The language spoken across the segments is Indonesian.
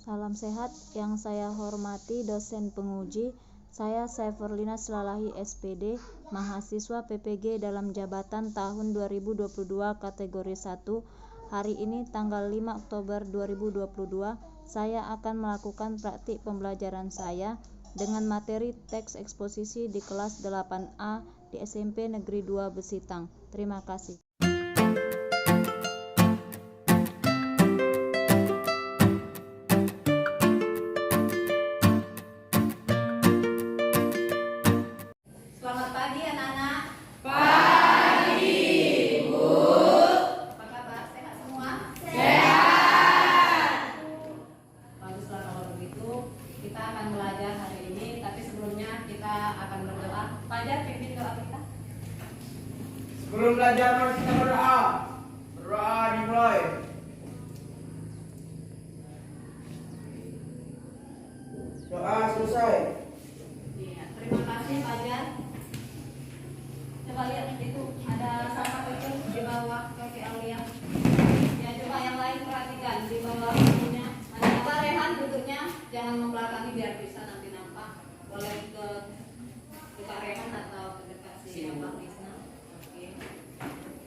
Salam sehat, yang saya hormati dosen penguji. Saya Saiferlina Slalahi SPD, mahasiswa PPG dalam jabatan tahun 2022 kategori 1. Hari ini tanggal 5 Oktober 2022, saya akan melakukan praktik pembelajaran saya dengan materi teks eksposisi di kelas 8A di SMP Negeri 2 Besitang. Terima kasih. Selamat pagi anak-anak. Pagi, Bu. Apa kabar? Sehat semua? Sehat. Baguslah kalau begitu. Kita akan belajar hari ini, tapi sebelumnya kita akan berdoa. Fajar, pimpin doa kita. Sebelum belajar mari kita berdoa. Berdoa dimulai. Doa selesai. Iya, terima kasih Fajar. Coba lihat itu ada sampah kecil di bawah kaki Aulia. Ya, coba yang lain perhatikan di bawah kakinya. Ada apa? Rehan duduknya jangan membelakangi biar bisa nanti nampak. Boleh ke dekat Rehan atau ke dekat si Abang Isna. Oke.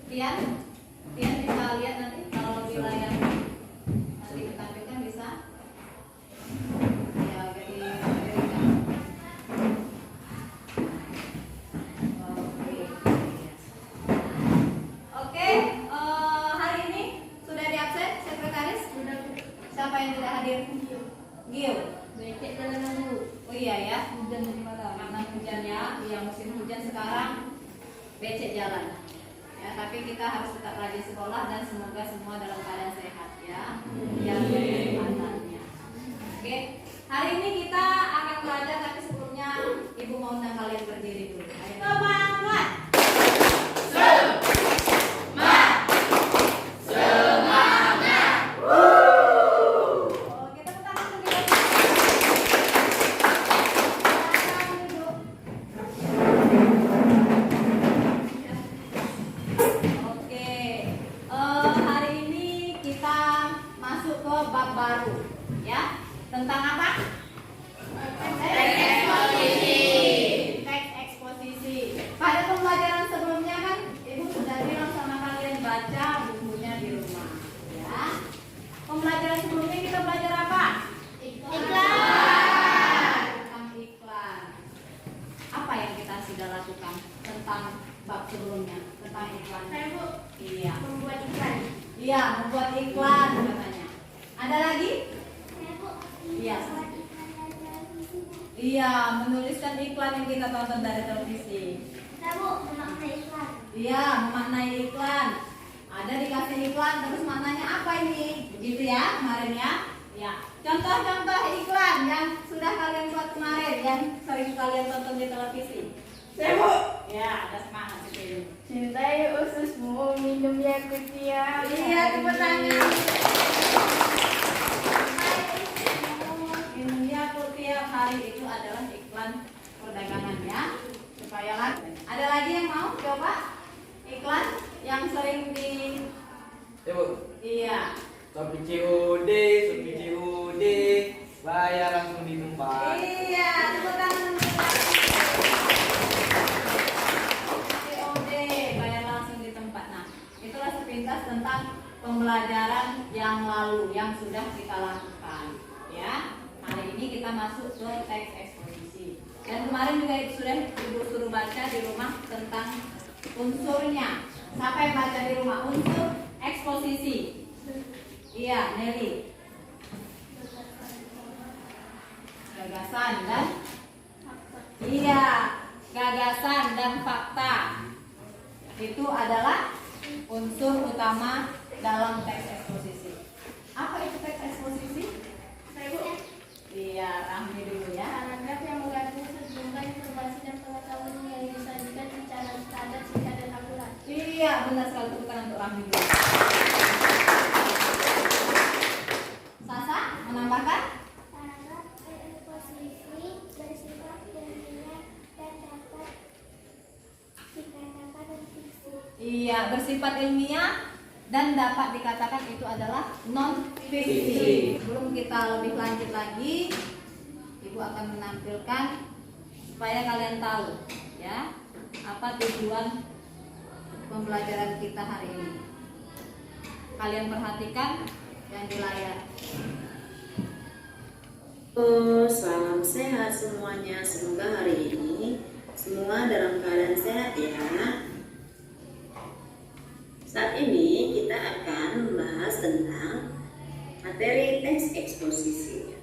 Tian bisa lihat nanti kalau di layar nanti ditampilkan bisa. Ya, jadi Oke, hari ini sudah di absen sekretaris? Siapa yang tidak hadir? Gil. Becek jalan dulu. Oh iya ya, hujan dari mana? Karena hujannya, yang musim hujan sekarang becek jalan. Ya, tapi kita harus tetap rajin sekolah dan semoga semua dalam keadaan sehat ya. Jaga kesehatannya. Oke, hari ini kita akan belajar tapi sebelumnya Ibu mau undang kalian berdiri dulu. Ayo. Semangat. Tentang apa? Teks eksposisi. Pada pembelajaran sebelumnya kan Ibu sudah bilang sama kalian baca bukunya di rumah, ya. Pembelajaran sebelumnya kita belajar apa? Iklan. Tentang iklan. Apa yang kita sudah lakukan tentang bab sebelumnya tentang iklan? Iya. Membuat iklan. Iya, membuat iklan katanya. Ada lagi? Iya. Iya, menuliskan iklan yang kita tonton dari televisi. Memaknai iklan. Iya, memaknai iklan. Ada dikasih iklan, terus maknanya apa ini? Begitu ya kemarin ya. Ya. Contoh-contoh iklan yang sudah kalian buat kemarin, yang sering kalian tonton di televisi. Bu. Ya, ada semangat itu. Cintai ususmu, minum Yakult ya. Iya, tepuk tangan. Minum Yakult tiap hari itu adalah iklan perdagangan ya. Supaya ada lagi yang mau coba iklan yang sering di Bu. iya. Sopi COD, bayar langsung di tempat. Iya, tepuk tangan. COD, bayar langsung di tempat. Nah, itulah sepintas tentang pembelajaran yang lalu yang sudah kita lakukan ya. Hari ini kita masuk ke teks eksposisi. Dan kemarin juga sudah Ibu suruh baca di rumah tentang unsurnya. Siapa yang baca di rumah unsur eksposisi? Iya, Nelly. Gagasan dan iya, gagasan dan fakta. Itu adalah unsur utama dalam teks eksposisi. Apa itu teks eksposisi? Iya, Rahmi dulu ya. Paragraf yang mengandung sejumlah informasi dan pengetahuan yang disajikan secara standar, singkat dan akurat. Iya, benar sekali, tepuk tangan untuk Rahmi dulu. Sasa menambahkan? Paragraf eksposisi bersifat ilmiah dan dapat dikatakan fiksi. Iya, bersifat ilmiah dan dapat dikatakan itu adalah non fiksi. Belum kita jika lebih lanjut lagi, Ibu akan menampilkan supaya kalian tahu ya apa tujuan pembelajaran kita hari ini. Kalian perhatikan yang di layar. Salam sehat semuanya. Semoga hari ini semua dalam keadaan sehat ya. Saat ini kita akan membahas tentang materi teks eksposisi.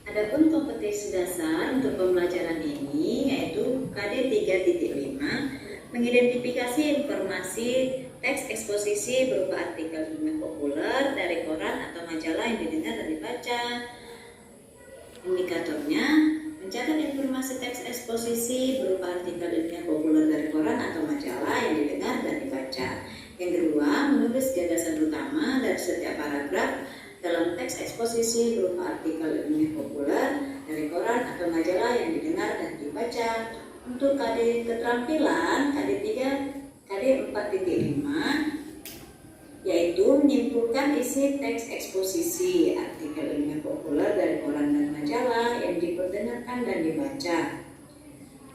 Adapun kompetensi dasar untuk pembelajaran ini yaitu KD 3.5, mengidentifikasi informasi teks eksposisi berupa artikel ilmiah populer dari koran atau majalah yang didengar dan dibaca. Indikatornya, mencatat informasi teks eksposisi berupa artikel ilmiah populer dari koran atau majalah yang didengar dan dibaca. Yang kedua, menulis gagasan utama dari setiap paragraf dalam teks eksposisi berupa artikel ilmiah populer dari koran atau majalah yang didengar dan dibaca. Untuk KD keterampilan KD 4.5 yaitu menyimpulkan isi teks eksposisi artikel ilmiah populer dari koran dan majalah yang diperdengarkan dan dibaca.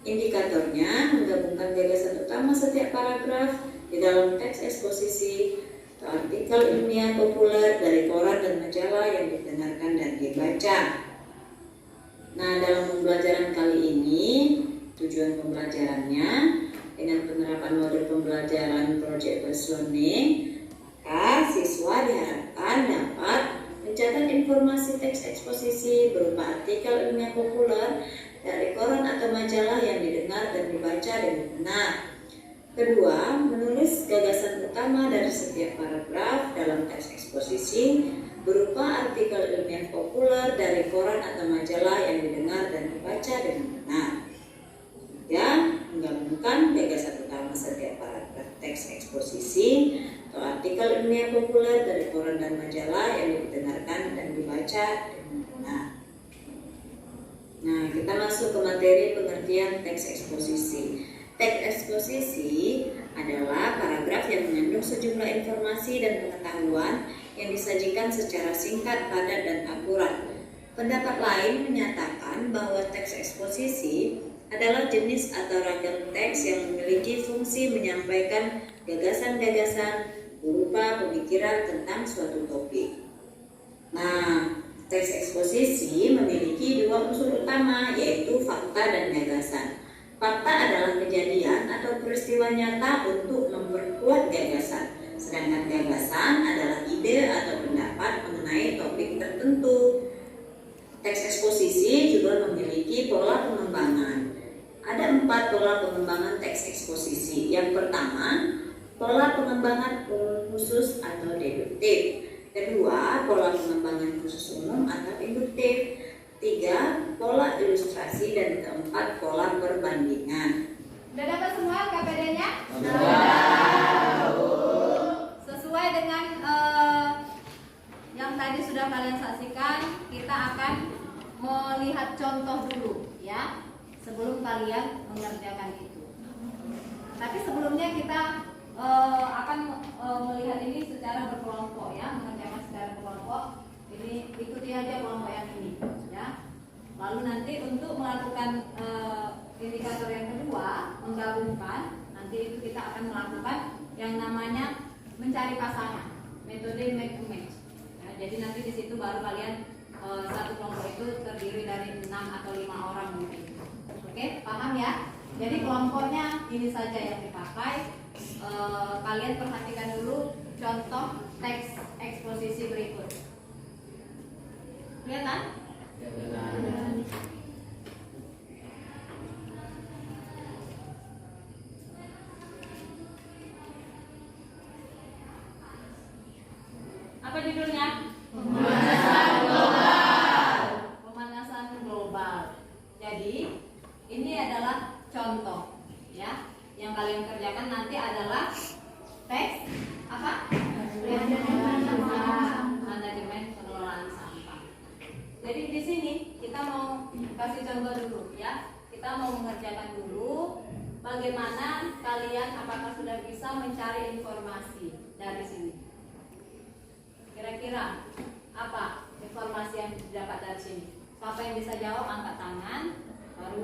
Indikatornya menggabungkan gagasan utama setiap paragraf di dalam teks eksposisi atau artikel ilmiah populer dari koran dan majalah yang didengarkan dan dibaca. Nah, dalam pembelajaran kali ini tujuan pembelajarannya dengan penerapan model pembelajaran project based learning, maka siswa diharapkan dapat mencatat informasi teks eksposisi berupa artikel ilmiah populer dari koran atau majalah yang didengar dan dibaca dengan benar. Kedua, menulis gagasan utama dari setiap paragraf dalam teks eksposisi berupa artikel ilmiah populer dari koran atau majalah yang didengar dan dibaca dengan benar. Ya, menggabungkan gagasan utama setiap paragraf teks eksposisi atau artikel ilmiah populer dari koran dan majalah yang didengarkan dan dibaca dengan benar. Nah, kita masuk ke materi pengertian teks eksposisi. Teks eksposisi adalah paragraf yang mengandung sejumlah informasi dan pengetahuan yang disajikan secara singkat, padat, dan akurat. Pendapat lain menyatakan bahwa teks eksposisi adalah jenis atau ragam teks yang memiliki fungsi menyampaikan gagasan-gagasan berupa pemikiran tentang suatu topik. Nah, teks eksposisi memiliki dua unsur utama yaitu fakta dan gagasan. Fakta adalah kejadian atau peristiwa nyata untuk memperkuat gagasan, sedangkan gagasan adalah ide atau pendapat mengenai topik tertentu. Teks eksposisi juga memiliki pola pengembangan. Ada 4 pola pengembangan teks eksposisi. Yang pertama, pola pengembangan umum khusus atau deduktif. Kedua, pola pengembangan khusus umum atau induktif. 3, pola ilustrasi. Dan keempat, pola perbandingan. Udah dapat semua KPD-nya? Sesuai dengan yang tadi sudah kalian saksikan, kita akan melihat contoh dulu ya, sebelum kalian mengerjakan itu. Tapi sebelumnya kita akan melihat ini secara berkelompok ya, mengerjakan secara berkelompok. Ini ikuti aja kelompok yang ini ya. Lalu nanti untuk melakukan indikator yang kedua, menggabungkan, nanti itu kita akan melakukan yang namanya mencari pasangan, metode make a match. Ya, jadi nanti di situ baru kalian satu kelompok itu terdiri dari 6 atau 5 orang mungkin. Oke, paham ya? Jadi kelompoknya ini saja yang dipakai. Kalian perhatikan dulu contoh teks eksposisi berikut. Kelihatan? Apa judulnya? Pemanasan global. Jadi ini adalah contoh ya. Yang kalian kerjakan nanti adalah teks apa? Manajemen pengelolaan sampah. Jadi di sini kita mau kasih contoh dulu ya. Kita mau mengerjakan dulu bagaimana kalian apakah sudah bisa mencari informasi dari sini. Kira-kira kira-kira apa informasi yang didapat dari sini? Siapa yang bisa jawab angkat tangan, baru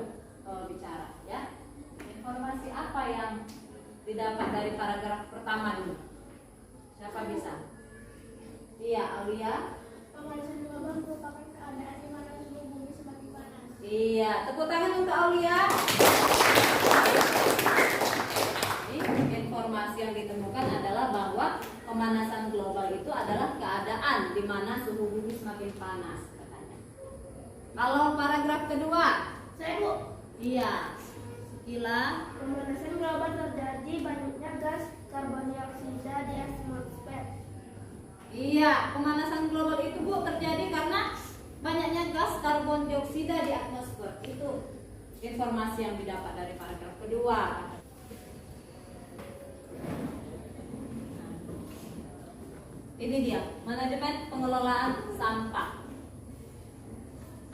bicara ya. Informasi apa yang didapat dari paragraf pertama dulu? Siapa bisa? Iya, Aulia. Pemanasan global merupakan keadaan di mana suhu bumi semakin panas. Iya, tepuk tangan untuk Aulia. Informasi yang ditemukan adalah bahwa pemanasan global itu adalah keadaan di mana suhu bumi semakin panas katanya. Kalau paragraf kedua, Saya Bu, iya, Ila. pemanasan global terjadi banyaknya gas karbon dioksida di atmosfer. Iya, pemanasan global itu Bu terjadi karena banyaknya gas karbon dioksida di atmosfer. Itu informasi yang didapat dari paragraf kedua. Ini dia, manajemen pengelolaan sampah.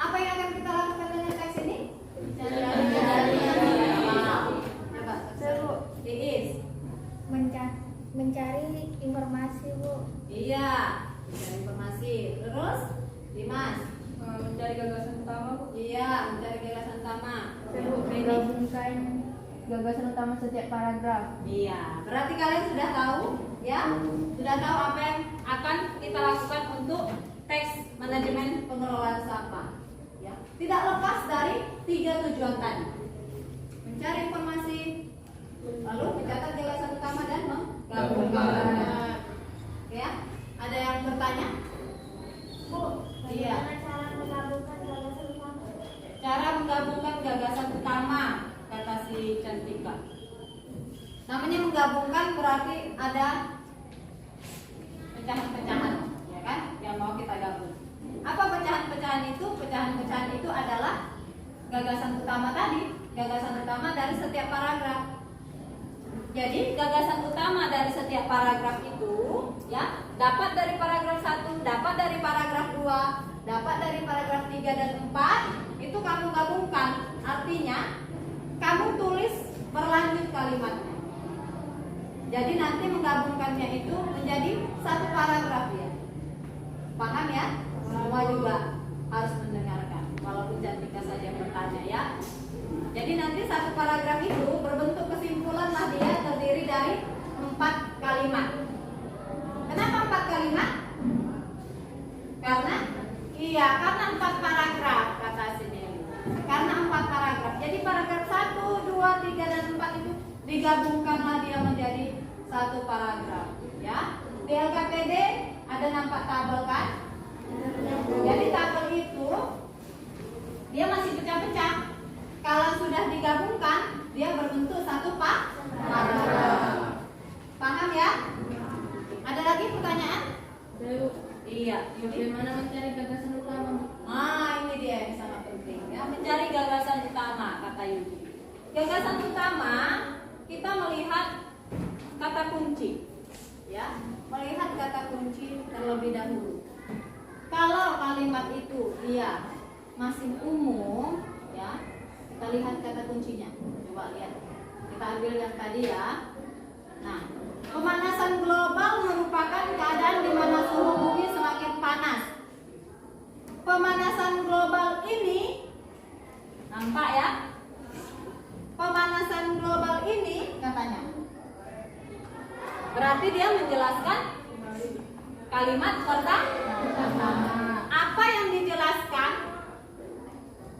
Apa yang akan kita lakukan dengan teks ini? Coba, Iis. Mencari informasi Bu. Iya, mencari informasi. Terus, Dimas. Mencari gagasan utama Bu. Iya, mencari gagasan utama. Beni. Menggabungkan gagasan utama setiap paragraf. Iya, berarti kalian sudah tahu, ya? Sudah tahu apa yang akan kita lakukan untuk teks manajemen pengelolaan sampah. Ya, tidak lepas dari 3 tujuan tadi. Mencari informasi, lalu mencatat gagasan utama dan menggabungkan. Ya, ada yang bertanya? Bu, Iya. bagaimana cara menggabungkan gagasan utama? Cara menggabungkan gagasan utama, kata si Cantika. Namanya menggabungkan berarti ada pecahan-pecahan, ya kan? Yang mau kita gabung. Apa pecahan-pecahan itu? Pecahan-pecahan itu adalah gagasan utama tadi, gagasan utama dari setiap paragraf. Jadi gagasan utama dari setiap paragraf itu, ya, dapat dari paragraf 1, dapat dari paragraf 2, dapat dari paragraf 3 dan 4, itu kamu gabungkan. Artinya kamu tulis berlanjut kalimatnya. Jadi nanti menggabungkannya itu menjadi satu paragraf ya. Paham ya? Semua juga harus mendengarkan. Walaupun Cantika saja bertanya ya. Jadi nanti satu paragraf itu berbentuk kesimpulan lah dia terdiri dari 4 kalimat. Kenapa 4 kalimat? Karena karena 4 paragraf kata sini. Karena 4 paragraf. Jadi paragraf 1, 2, 3 dan 4 itu digabungkanlah dia menjadi satu paragraf ya. Di LKPD ada nampak tabel kan? Jadi tabel itu dia masih pecah-pecah. Kalau sudah digabungkan dia berbentuk satu paragraf. Paham ya? Ada lagi pertanyaan? Iya, Bagaimana mencari gagasan utama Bu? ini dia yang sangat penting ya, mencari gagasan utama kata Yudi. Gagasan utama kita melihat kata kunci, ya, melihat kata kunci terlebih dahulu. Kalau kalimat itu dia masih umum, ya, kita lihat kata kuncinya. Coba lihat, kita ambil yang tadi ya. Nah, pemanasan global merupakan keadaan di mana suhu bumi semakin panas. Pemanasan global ini, nampak ya? Pemanasan global ini katanya. Berarti dia menjelaskan kalimat pertama. Apa yang dijelaskan?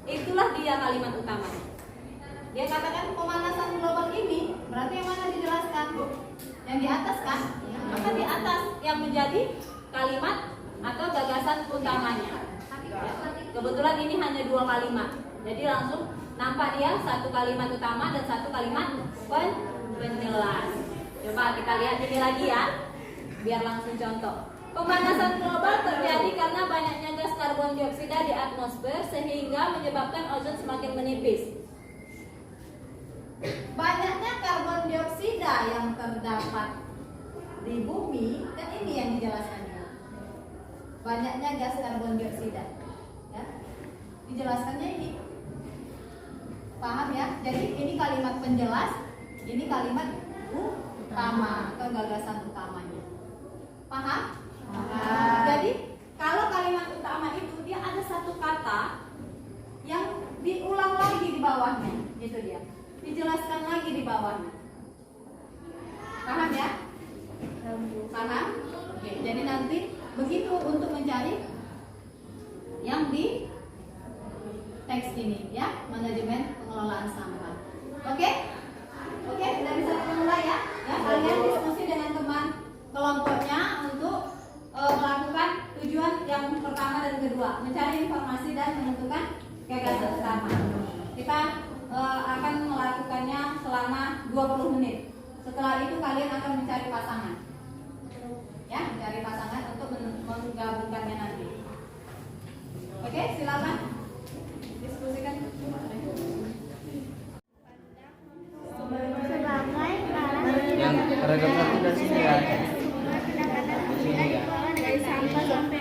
Itulah dia kalimat utamanya. Dia katakan pemanasan global ini, berarti yang mana dijelaskan? Yang di atas kan? Maka di atas yang menjadi kalimat atau gagasan utamanya. Kebetulan ini hanya 2 kalimat. Jadi langsung nampak dia satu kalimat utama dan satu kalimat penjelas. Coba kita lihat ini lagi ya, biar langsung contoh. Pemanasan global terjadi karena banyaknya gas karbon dioksida di atmosfer sehingga menyebabkan ozon semakin menipis. Banyaknya karbon dioksida yang terdapat di bumi, dan ini yang dijelaskannya. Banyaknya gas karbon dioksida, ya, dijelaskannya ini. Paham ya? Jadi ini kalimat penjelas, ini kalimat utama atau gagasan utamanya. Paham? Jadi bawahnya. Paham ya? Paham? Oke, jadi nanti begitu untuk mencari yang di teks ini ya, manajemen pengelolaan sampah. Oke? Oke, sudah bisa mulai ya. Ya, kalian diskusi dengan teman kelompoknya untuk melakukan tujuan yang pertama dan kedua, mencari informasi dan menentukan gagasan utama. Kita akan melakukannya selama 20 menit. Setelah itu kalian akan mencari pasangan. Ya, mencari pasangan untuk menggabungkannya nanti. Oke, silakan diskusikan. Yang paragraf 1 dari sini ya. Sini ya. dari sampah sampai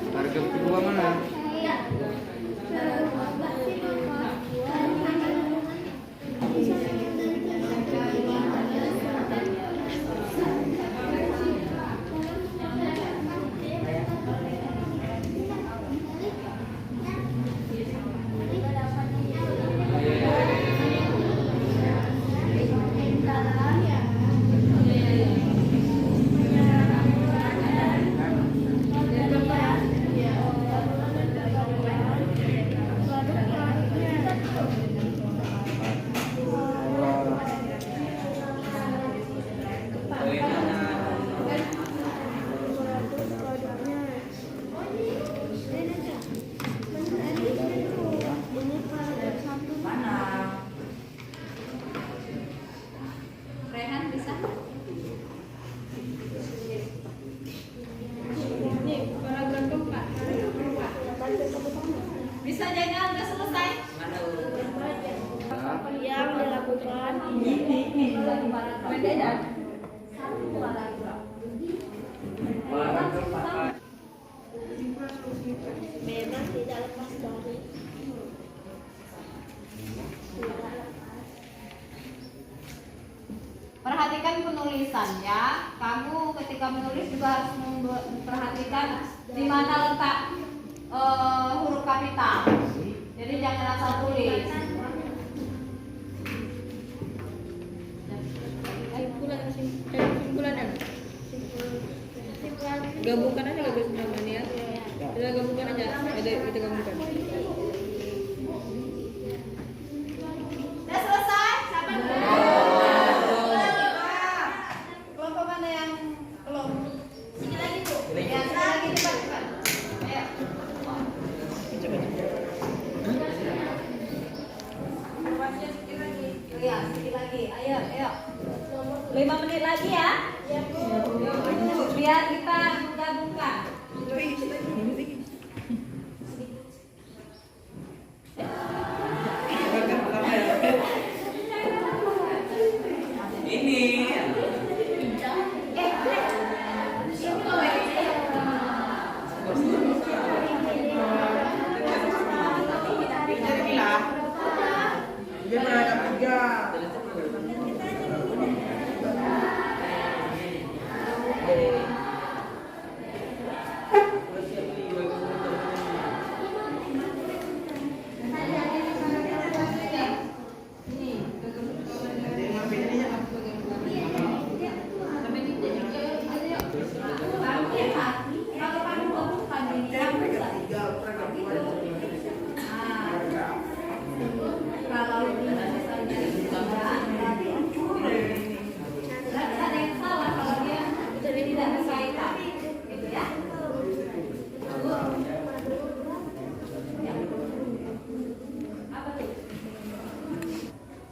Paragraf kedua mana? Rehan bisa? Bisa jangan udah selesai? yang dilakukan memang tidak lepas dari Perhatikan penulisan ya. Kamu ketika menulis juga harus memperhatikan di mana letak huruf kapital. Jadi jangan asal tulis. Gabungkan aja gabungan ya. Kita gabungkan aja. Ada kita gabungkan. Udah selesai? Siapa dulu? Kelompok mana yang belum? Sini lagi tuh. Ya, sini lagi cepat. Ayo. Iya, sedikit lagi. Ayo. 5 menit lagi ya. Biar kita menggabungkan.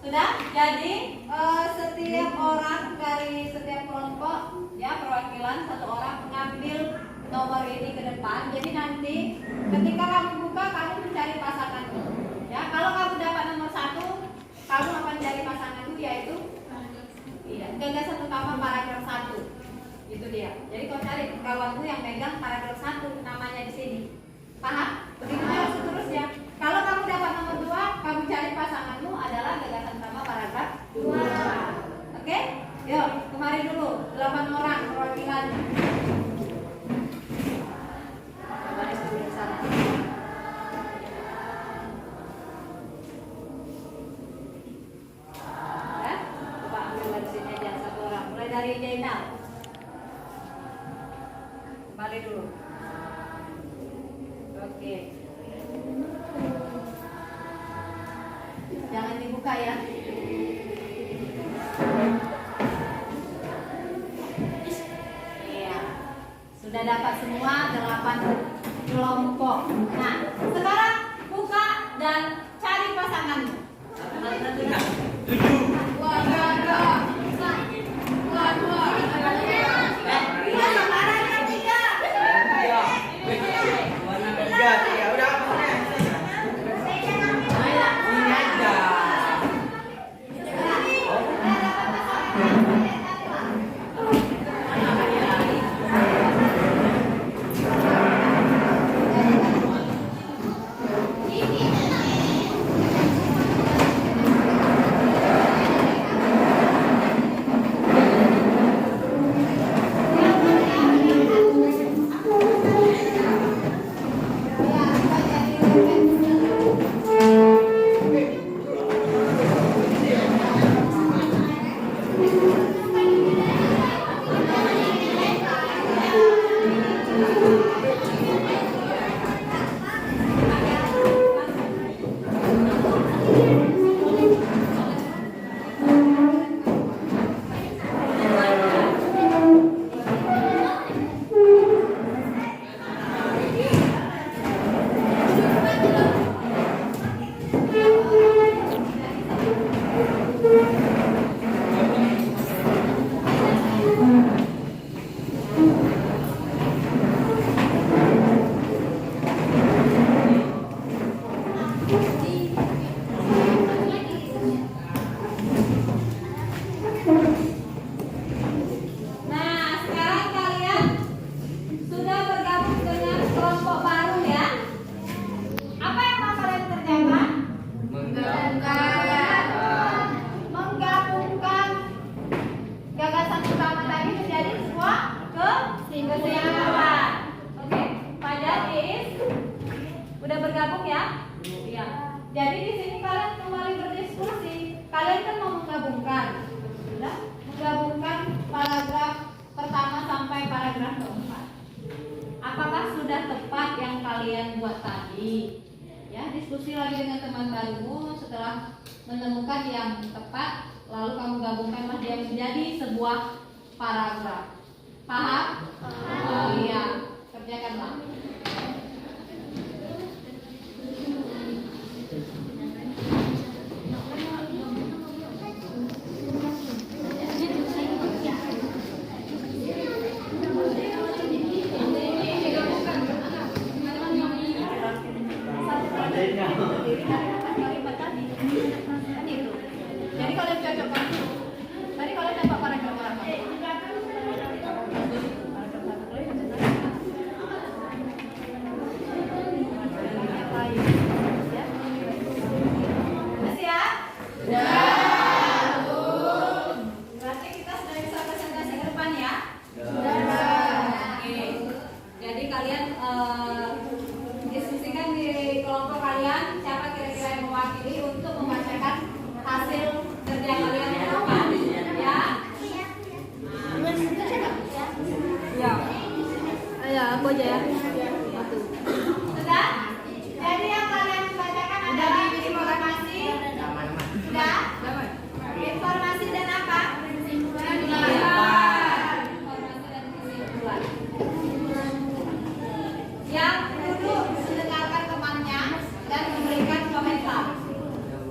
Sudah? Jadi setiap orang dari setiap kelompok ya perwakilan satu orang mengambil nomor ini ke depan. Jadi nanti ketika kamu buka kamu mencari pasanganmu. Ya, kalau kamu dapat nomor 1, kamu akan cari pasanganmu yaitu gagasan utama paragraf 1. Itu dia. Jadi kau cari kawanmu yang megang paragraf 1 namanya di sini. Paham? Begitu juga seterusnya. Kalau kamu dapat nomor 2, kamu cari pasanganmu adalah gagasan utama paragraf Oke? Yuk, kemari dulu. 8 orang perwakilannya. Baris dulu di sana. Ya, coba ambil dari sini aja 1 orang. Mulai dari Jainal. Kembali dulu. Oke. Jangan dibuka ya. Iya. Sudah dapat semua 8 kelompok. Nah, sekarang buka dan cari pasanganmu. Nah, sekarang kalian sudah bergabung dengan kelompok baru ya. Apa yang mau kalian kerjakan? Menggabungkan gagasan utama tadi menjadi sebuah kesimpulan. Oke, Fajar, Is, udah bergabung ya? Iya. Jadi di sini kalian kembali berdiskusi. Kalian kan mau menggabungkan, sudah? Menggabungkan paragraf pertama sampai paragraf keempat. Apakah sudah tepat yang kalian buat tadi? Ya, diskusi lagi dengan teman barumu. Setelah menemukan yang tepat, lalu kamu gabungkanlah dia menjadi sebuah paragraf. Paham? Oh iya, kerjakanlah. Jadi kalian cocokkan. Tadi kalian dapat paragraf berapa? Masih ya? Berarti kita sudah bisa presentasi ke depan ya? Oke. Jadi kalian diskusikan di kelompok kalian siapa kira-kira yang mewakili untuk membacakan hasil kerja kalian ke depan ya. Ya. Ayo aku aja ya. Satu. Sudah? Jadi yang kalian bacakan adalah informasi. Sudah? Informasi dan apa? Kesimpulan. Informasi dan kesimpulan. Yang duduk mendengarkan temannya dan memberikan komentar.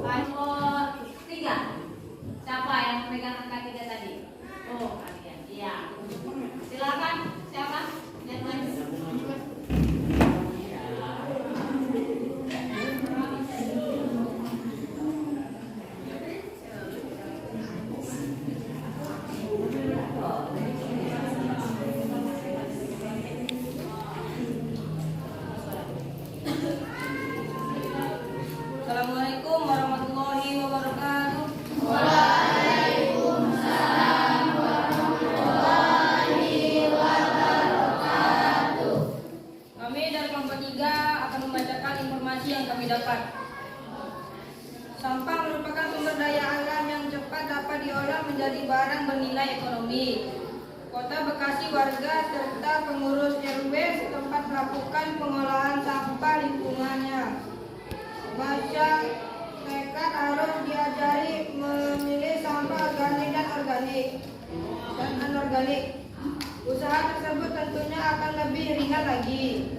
Nomor 3. Siapa yang memegang angka 3 tadi? Oh, kalian. Iya. Silakan. Siapa? Yang lain. kami dapat. Sampah merupakan sumber daya alam yang cepat dapat diolah menjadi barang bernilai ekonomi. Kota Bekasi, warga serta pengurus RW setempat melakukan pengolahan sampah lingkungannya. Masyarakat harus diajari memilih sampah organik dan anorganik. Usaha tersebut tentunya akan lebih ringan lagi.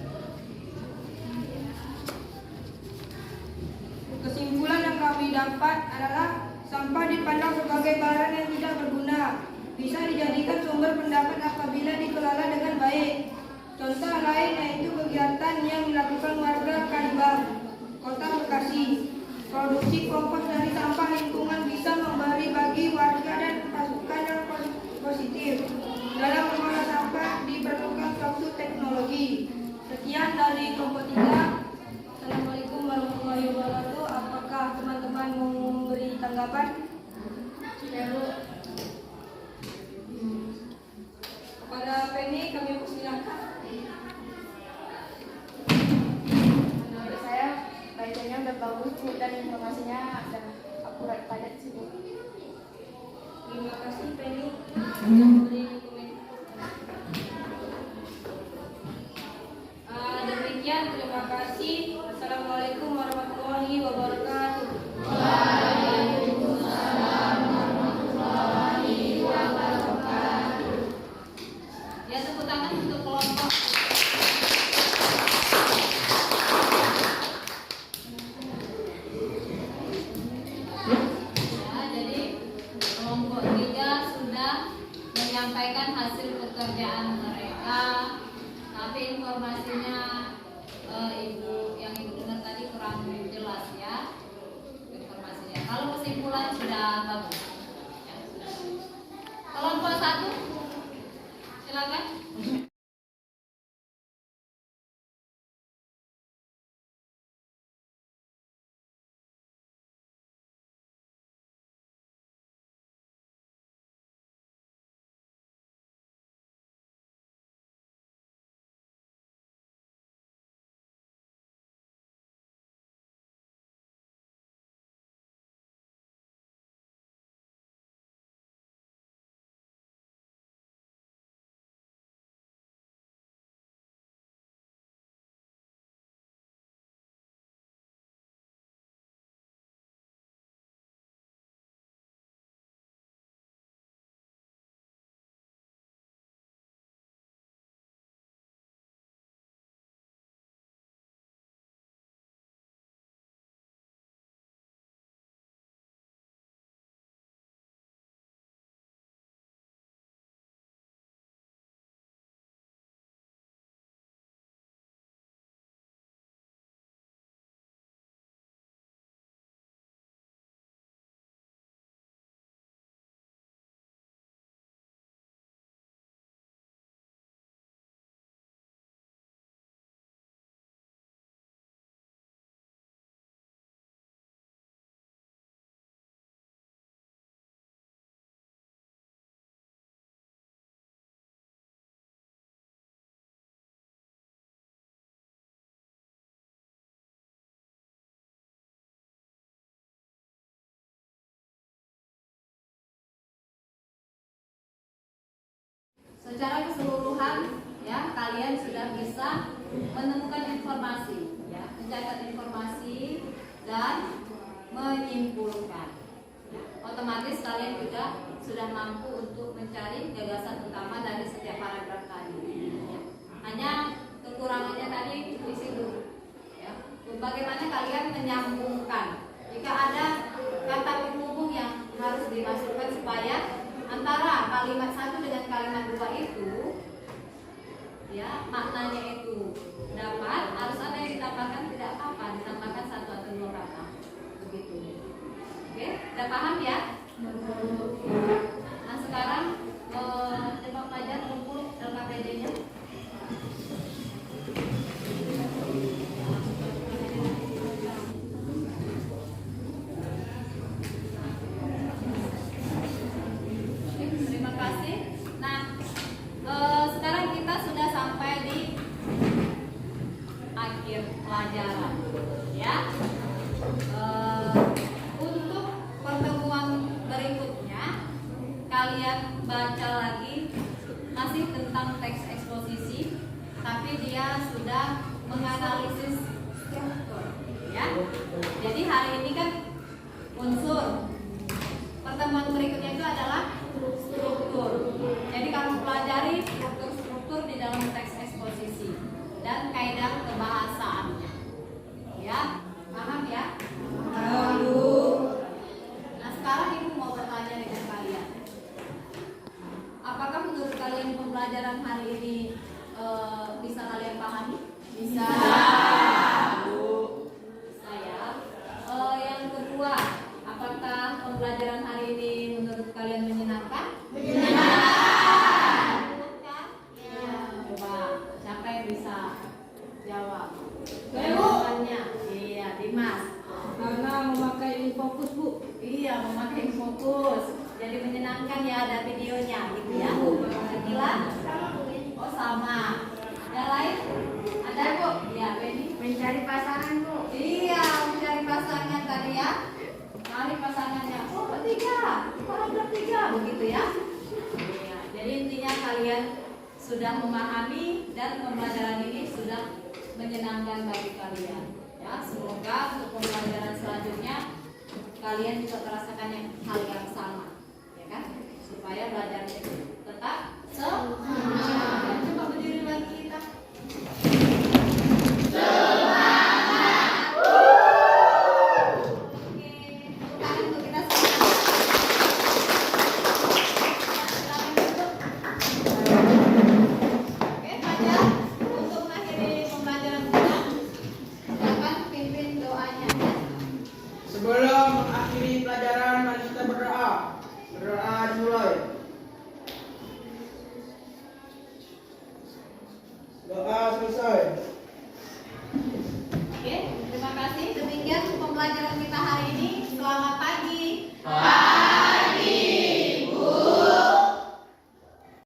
Kesimpulan yang kami dapat adalah sampah dipandang sebagai barang yang tidak berguna, bisa dijadikan sumber pendapat apabila dikelola dengan baik. Contoh lain yaitu kegiatan yang dilakukan warga Kalibang, Kota Bekasi. Produksi kompos dari sampah lingkungan bisa memberi bagi warga dan masukan yang positif. Dalam mengolah sampah diperlukan suatu teknologi. Sekian dari kelompok 3. Assalamualaikum warahmatullahi wabarakatuh. Apakah teman-teman mau memberi tanggapan? Kepada Penny kami persilakan. Menurut saya bacanya udah bagus Bu, dan informasinya dan akurat padat sih Bu. Terima kasih Penny memberi komen. Demikian, terima kasih. Assalamualaikum warahmatullahi wabarakatuh. Waalaikumsalam warahmatullahi wabarakatuh. Ya, tepuk tangan untuk kelompok. Ya, jadi kelompok 3 sudah menyampaikan hasil pekerjaan mereka, tapi informasinya Ibu dengar tadi kurang jelas ya informasinya. Kalau kesimpulan sudah bagus. Ya, sudah bagus. Kelompok 1 silakan. Secara keseluruhan ya kalian sudah bisa menemukan informasi ya, mencatat informasi dan menyimpulkan ya. Otomatis kalian juga sudah mampu untuk mencari gagasan utama dari setiap paragraf tadi ya. Hanya kekurangannya tadi di situ ya, bagaimana kalian menyambungkan jika ada kata penghubung yang harus dimasukkan supaya antara kalimat satu dengan kalimat dua itu ya maknanya itu dapat, harus ada yang ditambahkan, tidak apa-apa ditambahkan satu atau dua kata begitu. Oke, udah paham ya? Nah sekarang coba pelajar kumpul LKPD-nya. Sekarang kita sudah sampai di tapi dia sudah menganalisis struktur, ya. Jadi hari ini kan unsur. Pertemuan berikutnya itu adalah struktur. Jadi kamu pelajari struktur-struktur di dalam teks eksposisi dan kaidah kebahasaannya. Ya, paham ya? Nah, sekarang Ibu mau bertanya dengan kalian. Apakah menurut kalian pembelajaran hari ini bisa kalian pahami? Bisa. Bisa ya. Yang kedua, apakah pembelajaran hari ini menurut kalian menyenangkan? Menyenangkan. Ya. Coba siapa yang bisa jawab? Jawabannya. Iya, Dimas. Karena memakai fokus, Bu. Iya, memakai fokus. Jadi menyenangkan ya, ada videonya gitu ya. Sekila? Oh, sama. Yang lain? Ada, Bu? Iya, Benny. Mencari pasangan, Bu. Iya, mencari pasangan tadi ya. Cari pasangannya. Oh, bertiga. Paragraf 3 begitu ya. Iya, jadi intinya kalian sudah memahami dan pembelajaran ini sudah menyenangkan bagi kalian. Ya, semoga untuk pembelajaran selanjutnya kalian juga merasakan hal yang sama, ya kan? Supaya belajarnya tetap semangat. Coba berdiri lagi kita. Sebelum mengakhiri pelajaran, mari kita berdoa. Berdoa dimulai. Doa selesai. Oke, terima kasih. Demikian pembelajaran kita.